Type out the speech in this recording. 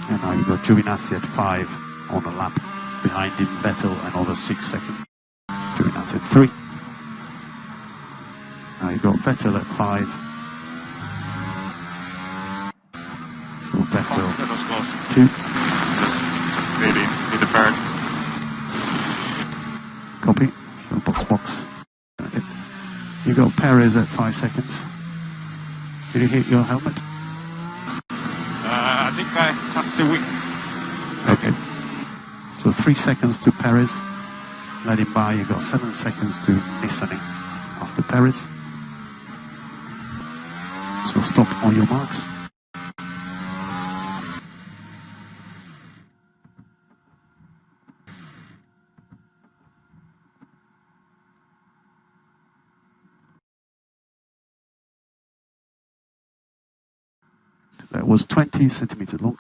And now you've got Giovinazzi at 5 on the lap. Behind him, Vettel, another 6 seconds. Giovinazzi at 3. Now you've got Vettel at 5. So Vettel that was close. 2. Just really in the bird. Copy. So box. Okay. You got Perez at 5 seconds. Did you hit your helmet? I think I touched the wing. Okay. So 3 seconds to Perez. Let him by. You got 7 seconds to Nissany after Perez. So stop on your marks. That was 20 centimeters long.